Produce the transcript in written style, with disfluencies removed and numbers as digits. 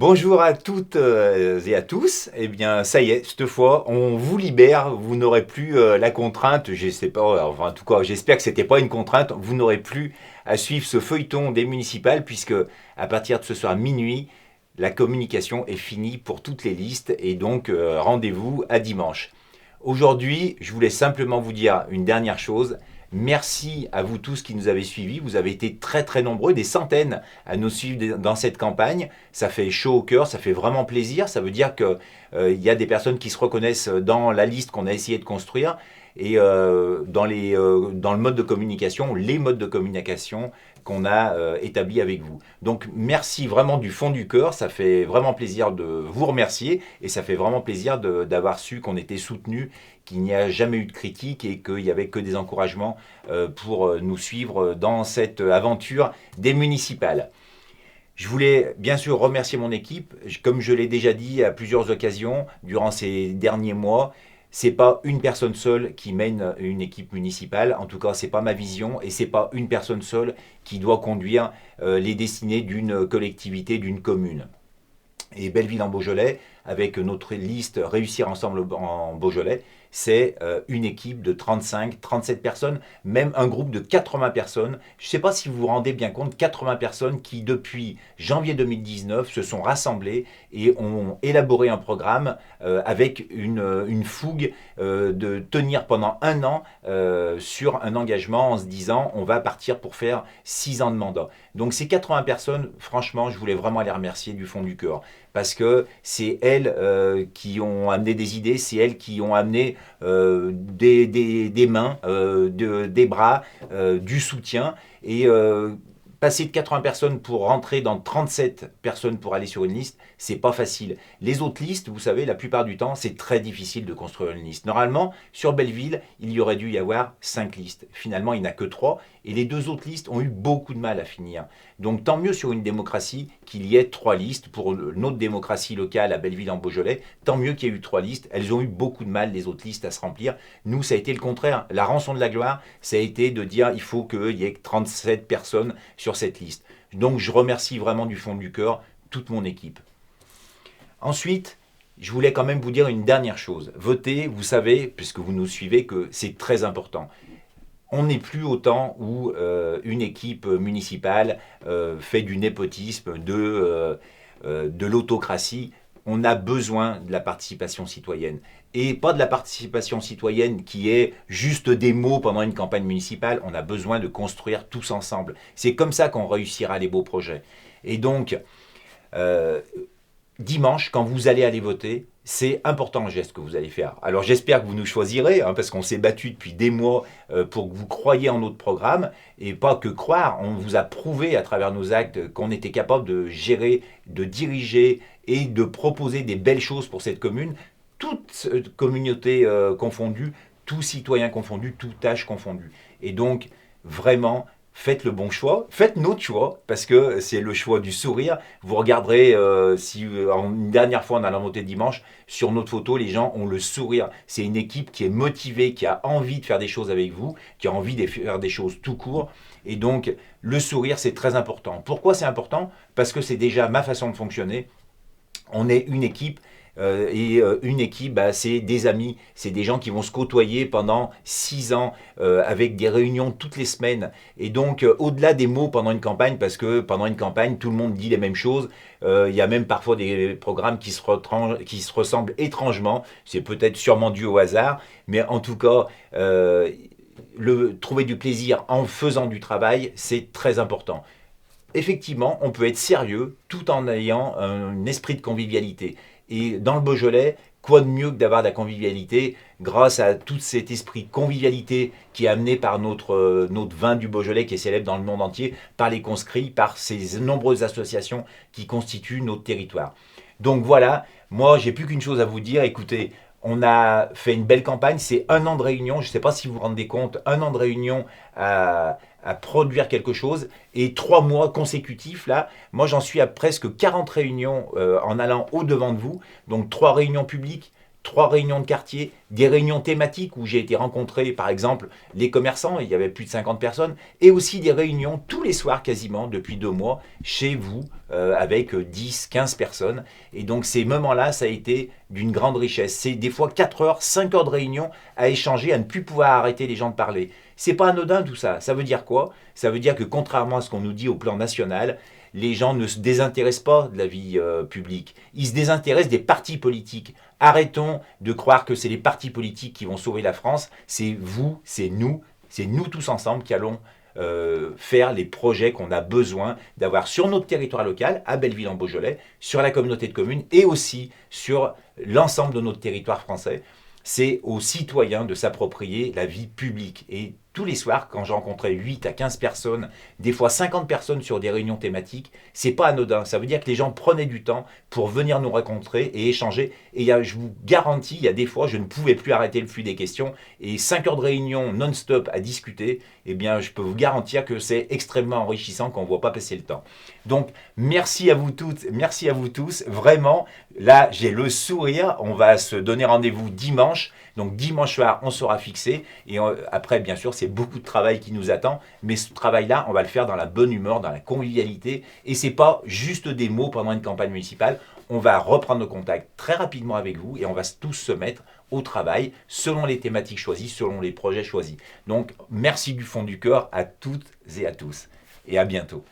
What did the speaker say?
Bonjour à toutes et à tous. Eh bien, ça y est, cette fois, on vous libère. Vous n'aurez plus la contrainte. Je sais pas, enfin, en tout cas, j'espère que c'était pas une contrainte. Vous n'aurez plus à suivre ce feuilleton des municipales, puisque à partir de ce soir minuit, la communication est finie pour toutes les listes. Et donc, rendez-vous à dimanche. Aujourd'hui, je voulais simplement vous dire une dernière chose. Merci à vous tous qui nous avez suivis. Vous avez été très très nombreux, des centaines à nous suivre dans cette campagne. Ça fait chaud au cœur, ça fait vraiment plaisir. Ça veut dire qu'il y a des personnes qui se reconnaissent dans la liste qu'on a essayé de construire et dans le mode de communication, les modes de communication qu'on a établis avec vous. Donc merci vraiment du fond du cœur. Ça fait vraiment plaisir de vous remercier et ça fait vraiment plaisir d'avoir su qu'on était soutenus, qu'il n'y a jamais eu de critique et qu'il n'y avait que des encouragements pour nous suivre dans cette aventure des municipales. Je voulais bien sûr remercier mon équipe. Comme je l'ai déjà dit à plusieurs occasions durant ces derniers mois, c'est pas une personne seule qui mène une équipe municipale. En tout cas, c'est pas ma vision et c'est pas une personne seule qui doit conduire les destinées d'une collectivité, d'une commune. Et Belleville en Beaujolais, avec notre liste Réussir ensemble en Beaujolais, c'est une équipe de 35, 37 personnes, même un groupe de 80 personnes. Je ne sais pas si vous vous rendez bien compte, 80 personnes qui, depuis janvier 2019, se sont rassemblées et ont élaboré un programme avec une fougue de tenir pendant un an sur un engagement en se disant on va partir pour faire 6 ans de mandat. Donc ces 80 personnes, franchement, je voulais vraiment les remercier du fond du cœur parce que c'est elles qui ont amené des idées, c'est elles qui ont amené des mains, des bras, du soutien. Et passer de 80 personnes pour rentrer dans 37 personnes pour aller sur une liste, c'est pas facile. Les autres listes, vous savez, la plupart du temps, c'est très difficile de construire une liste. Normalement, sur Belleville, il y aurait dû y avoir 5 listes. Finalement, il n'y en a que 3. Et les 2 autres listes ont eu beaucoup de mal à finir. Donc tant mieux sur une démocratie qu'il y ait 3 listes. Pour notre démocratie locale à Belleville en Beaujolais, tant mieux qu'il y ait eu 3 listes. Elles ont eu beaucoup de mal, les autres listes, à se remplir. Nous, ça a été le contraire. La rançon de la gloire, ça a été de dire il faut qu'il y ait 37 personnes sur cette liste. Donc je remercie vraiment du fond du cœur toute mon équipe. Ensuite, je voulais quand même vous dire une dernière chose. Voter, vous savez, puisque vous nous suivez, que c'est très important. On n'est plus au temps où une équipe municipale fait du népotisme, de l'autocratie. On a besoin de la participation citoyenne. Et pas de la participation citoyenne qui est juste des mots pendant une campagne municipale. On a besoin de construire tous ensemble. C'est comme ça qu'on réussira les beaux projets. Et donc, dimanche, quand vous allez aller voter, c'est important le geste que vous allez faire. Alors j'espère que vous nous choisirez, parce qu'on s'est battu depuis des mois pour que vous croyiez en notre programme, et pas que croire, on vous a prouvé à travers nos actes qu'on était capable de gérer, de diriger et de proposer des belles choses pour cette commune, toute communauté confondue, tout citoyen confondu, tout âge confondu. Et donc, vraiment, faites le bon choix, faites notre choix, parce que c'est le choix du sourire. Vous regarderez, une dernière fois en allant voter dimanche, sur notre photo, les gens ont le sourire. C'est une équipe qui est motivée, qui a envie de faire des choses avec vous, qui a envie de faire des choses tout court. Et donc, le sourire, c'est très important. Pourquoi c'est important? Parce que c'est déjà ma façon de fonctionner. On est une équipe. Une équipe, c'est des amis, c'est des gens qui vont se côtoyer pendant 6 ans avec des réunions toutes les semaines. Et donc, au-delà des mots pendant une campagne, parce que pendant une campagne, tout le monde dit les mêmes choses, il y a même parfois des programmes qui se ressemblent étrangement. C'est peut-être sûrement dû au hasard, mais en tout cas, trouver du plaisir en faisant du travail, c'est très important. Effectivement, on peut être sérieux tout en ayant un esprit de convivialité. Et dans le Beaujolais, quoi de mieux que d'avoir de la convivialité grâce à tout cet esprit de convivialité qui est amené par notre vin du Beaujolais qui est célèbre dans le monde entier, par les conscrits, par ces nombreuses associations qui constituent notre territoire. Donc voilà, moi j'ai plus qu'une chose à vous dire, écoutez, on a fait une belle campagne, c'est 1 an de réunion, je ne sais pas si vous vous rendez compte, 1 an de réunion à produire quelque chose, et 3 mois consécutifs, là, moi j'en suis à presque 40 réunions en allant au-devant de vous, donc 3 réunions publiques, 3 réunions de quartier, des réunions thématiques où j'ai été rencontrer par exemple les commerçants, il y avait plus de 50 personnes, et aussi des réunions tous les soirs quasiment depuis 2 mois chez vous avec 10, 15 personnes. Et donc ces moments-là, ça a été d'une grande richesse. C'est des fois 4 heures, 5 heures de réunion à échanger, à ne plus pouvoir arrêter les gens de parler. C'est pas anodin tout ça. Ça veut dire quoi? Ça veut dire que contrairement à ce qu'on nous dit au plan national, les gens ne se désintéressent pas de la vie publique. Ils se désintéressent des partis politiques. Arrêtons de croire que c'est les partis politiques qui vont sauver la France. C'est vous, c'est nous tous ensemble qui allons faire les projets qu'on a besoin d'avoir sur notre territoire local, à Belleville-en-Beaujolais, sur la communauté de communes et aussi sur l'ensemble de notre territoire français. C'est aux citoyens de s'approprier la vie publique. Et tous les soirs, quand je rencontrais 8 à 15 personnes, des fois 50 personnes sur des réunions thématiques, c'est pas anodin. Ça veut dire que les gens prenaient du temps pour venir nous rencontrer et échanger. Et je vous garantis, il y a des fois, je ne pouvais plus arrêter le flux des questions. Et 5 heures de réunion non-stop à discuter, eh bien, je peux vous garantir que c'est extrêmement enrichissant qu'on ne voit pas passer le temps. Donc, merci à vous toutes, merci à vous tous. Vraiment, là, j'ai le sourire. On va se donner rendez-vous dimanche. Donc, dimanche soir, on sera fixé. Et après, bien sûr, c'est beaucoup de travail qui nous attend. Mais ce travail-là, on va le faire dans la bonne humeur, dans la convivialité. Et ce n'est pas juste des mots pendant une campagne municipale. On va reprendre nos contacts très rapidement avec vous et on va tous se mettre au travail selon les thématiques choisies, selon les projets choisis. Donc, merci du fond du cœur à toutes et à tous. Et à bientôt.